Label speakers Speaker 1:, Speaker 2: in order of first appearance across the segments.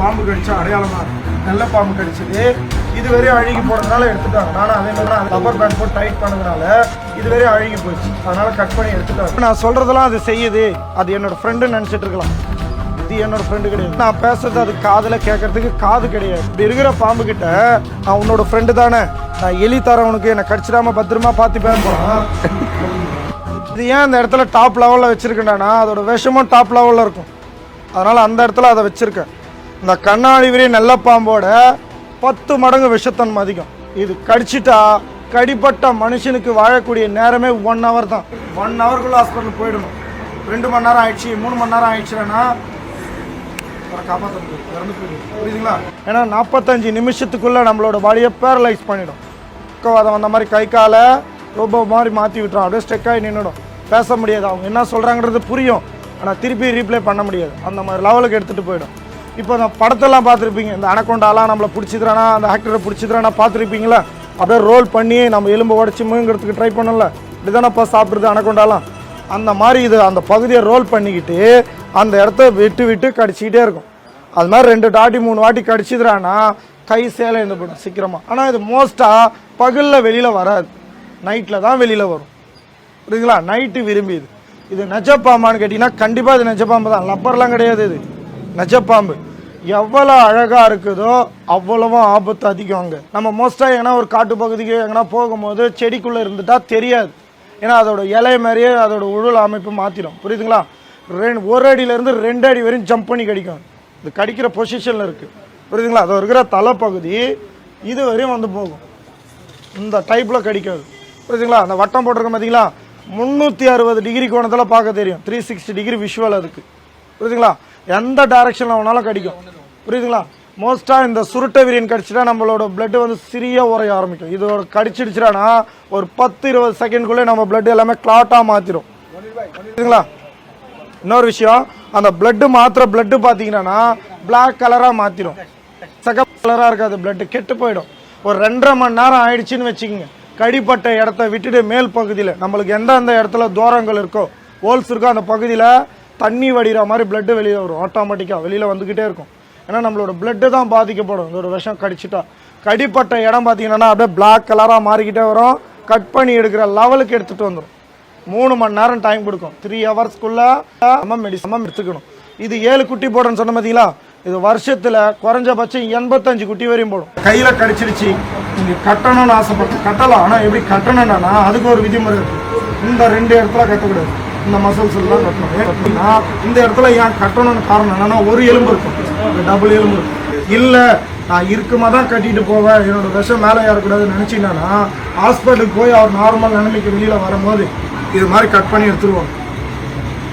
Speaker 1: பாம்பு கடிச்சா அடையாளமா நல்ல பாம்பு கடிச்சது. இதுவரை அழுகி போனதுனால எடுத்துட்டாங்க. நானும் அதே மாதிரி தான் ரப்பர் பேண்ட் போட்டு டைட் பண்ணதுனால இதுவரை அழுகி போச்சு. அதனால கட் பண்ணி எடுத்துட்டாங்க. நான் சொல்றதெல்லாம் அது செய்யுது, அது என்னோட ஃப்ரெண்டுன்னு நினைச்சிட்டு இருக்கலாம். இது என்னோட ஃப்ரெண்டு கிடையாது. நான் பேசுறது அது காதுல கேட்கறதுக்கு காது கிடையாது. இப்படி இருக்கிற பாம்பு கிட்ட நான் உன்னோட ஃப்ரெண்டு தானே, நான் எலி தரவனுக்கு என்னை கடிச்சிடாம பத்திரமா பார்த்து பேசுறேன். இது ஏன் அந்த இடத்துல டாப் லெவலில் வச்சிருக்கேன்டானா அதோட விஷமும் டாப் லெவலில் இருக்கும். அதனால அந்த இடத்துல அதை வச்சிருக்கேன். இந்த கண்ணாடி விரி நல்ல பாம்போட 10 மடங்கு விஷத்தன்மை அதிகம். இது கடிச்சிட்டா கடிப்பட்ட மனுஷனுக்கு வாழக்கூடிய நேரமே 1 hour தான். 1 hourக்குள்ள ஹாஸ்பிட்டல் போயிடணும். 2 மணி நேரம் ஆயிடுச்சு, 3 மணி நேரம் ஆயிடுச்சுன்னா காப்பாற்ற முடியும், இறந்து போயிடும். புரியுதுங்களா? ஏன்னா 45 நிமிஷத்துக்குள்ள நம்மளோட பாடியை பேரலைஸ் பண்ணிடும். பக்கவாதம் அந்த மாதிரி கை காலை ரொம்ப மாதிரி மாற்றி விட்டுரும். அப்படியே ஸ்டெக் ஆகி நின்றுடும். பேச முடியாது. அவங்க என்ன சொல்கிறாங்கிறது புரியும், ஆனால் திருப்பி ரீப்ளே பண்ண முடியாது. அந்த மாதிரி லெவலுக்கு எடுத்துகிட்டு போயிடும். இப்போ நான் படத்தெல்லாம் பார்த்துருப்பீங்க. இந்த அனகொண்டாலாம் நம்மளை பிடிச்சிக்கிறானா, அந்த ஆக்டரை பிடிச்சிக்கிறானா பார்த்துருப்பீங்களா? அப்படியே ரோல் பண்ணி நம்ம எலும்பு உடச்சி முயங்கிறதுக்கு ட்ரை பண்ணல. இப்படி தானேப்பா சாப்பிட்றது அனகொண்டாலாம். அந்த மாதிரி இது அந்த பகுதியை ரோல் பண்ணிக்கிட்டு அந்த இடத்த விட்டு விட்டு கடிச்சிக்கிட்டே இருக்கும். அது மாதிரி 2 வாட்டி 3 வாட்டி கடிச்சிக்கிறானா கை சேலை இருந்து போடும் சீக்கிரமாக. ஆனால் இது மோஸ்ட்டாக பகலில் வெளியில் வராது, நைட்டில் தான் வெளியில் வரும். புரியுதுங்களா? நைட்டு விரும்பி இது நெஜப்பாம்பான்னு கேட்டிங்கன்னா கண்டிப்பாக இது நெஜப்பாம்பு தான். லப்பர்லாம் கிடையாது. இது நெஜப்பாம்பு. எவ்வளோ அழகாக இருக்குதோ அவ்வளவும் ஆபத்து அதிகம். அங்கே நம்ம மோஸ்ட்டாக ஏன்னா ஒரு காட்டு பகுதிக்கு எங்கன்னா போகும்போது செடிக்குள்ளே இருந்துட்டா தெரியாது. ஏன்னா அதோட இலை மாதிரியே அதோட உடல் அமைப்பு மாற்றிடும். புரியுதுங்களா? 1 அடியிலேருந்து 2 அடி வரையும் ஜம்ப் பண்ணி கடிக்கும். இது கடிக்கிற பொசிஷனில் இருக்குது. புரியுதுங்களா? அது இருக்கிற தலைப்பகுதி இது வரையும் வந்து போகும். இந்த டைப்பில் கடிக்காது. புரியுதுங்களா? அந்த வட்டம் போட்டிருக்க பார்த்தீங்களா, 360 டிகிரி கோணத்தில் பார்க்க தெரியும். 360 டிகிரி விஷுவல் அதுக்கு. புரியுதுங்களா? எந்த டைரக்ஷனில் வேணாலும் கடிக்கும். புரியுதுங்களா? மோஸ்ட்டாக இந்த சுருட்டை விரியன் கடிச்சிட்டா நம்மளோட பிளட்டு வந்து சிறிய உரைய ஆரம்பிக்கும். இதோட கடிச்சிடுச்சுன்னா ஒரு 10-20 செகண்ட்குள்ளே நம்ம பிளட் எல்லாமே கிளாட்டாக மாற்றிடும். புரியுதுங்களா? இன்னொரு விஷயம், அந்த பிளட்டு மாத்திர பிளட்டு பார்த்தீங்கன்னா பிளாக் கலராக மாற்றிடும். சகப்பு கலராக இருக்காது, பிளட்டு கெட்டு போயிடும். ஒரு 2.5 மணி நேரம் ஆயிடுச்சுன்னு வச்சுக்கோங்க. கடிப்பட்ட இடத்த விட்டுட்டு மேல் பகுதியில் நம்மளுக்கு எந்தெந்த இடத்துல தூரங்கள் இருக்கோ, ஹோல்ஸ் இருக்கோ, அந்த பகுதியில் தண்ணி வடிகிற மாதிரி பிளட்டு வெளியே வரும். ஆட்டோமேட்டிக்காக வெளியில் வந்துக்கிட்டே இருக்கும். ஏன்னா நம்மளோட பிளட்டு தான் பாதிக்கப்படும் இந்த ஒரு விஷம் கடிச்சிட்டா. கடிப்பட்ட இடம் பார்த்தீங்கன்னா அப்படியே பிளாக் கலராக மாறிக்கிட்டே வரும். கட் பண்ணி எடுக்கிற லெவலுக்கு எடுத்துகிட்டு வந்துடும். 3 மணி நேரம் டைம் கொடுக்கும். 3 ஹவர்ஸ்க்குள்ளே நம்ம மெடிசன் எடுத்துக்கணும். இது 7 குட்டி போடுறேன்னு சொன்ன பார்த்தீங்களா, இது வருஷத்தில் குறைஞ்சபட்சம் 85 குட்டி வரையும் போடும். கையில் கடிச்சிருச்சு, நீங்கள் கட்டணும்னு ஆசைப்பட்டு கட்டலாம். ஆனால் எப்படி கட்டணும்னா அதுக்கு ஒரு விதிமுறை இருக்குது. இந்த 2 இடத்துல கட்டக்கூடாது. இந்த மசில்ஸ் எல்லாம் கட்டணும். இந்த இடத்துல ஏன் கட்டணும்னு காரணம் என்னன்னா, ஒரு எலும்பு இருக்கும், டபுள் எலும்பு இருக்கும். இல்லை நான் இருக்குமா தான் கட்டிட்டு போவேன், என்னோட விஷம் மேலே ஏறக்கூடாதுன்னு நினச்சிங்கன்னா ஹாஸ்பிட்டலுக்கு போய் அவர் நார்மல் நிலைமைக்கு வெளியில் வரும்போது இது மாதிரி கட் பண்ணி எடுத்துருவாங்க.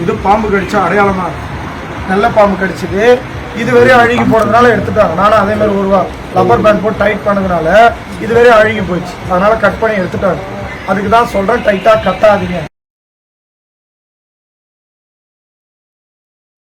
Speaker 1: இது பாம்பு கடிச்சா அடையாளமா நல்ல பாம்பு கடிச்சது. இதுவரை அழுகி போனதுனால எடுத்துட்டாங்க. நானும் அதே மாதிரி ஒரு ரப்பர் பேண்ட் போட்டு டைட் பண்ணதுனால இதுவரை அழுகி போயிடுச்சு. அதனால கட் பண்ணி எடுத்துட்டாங்க. அதுக்கு தான் சொல்கிறேன், டைட்டாக கட்டாதீங்க.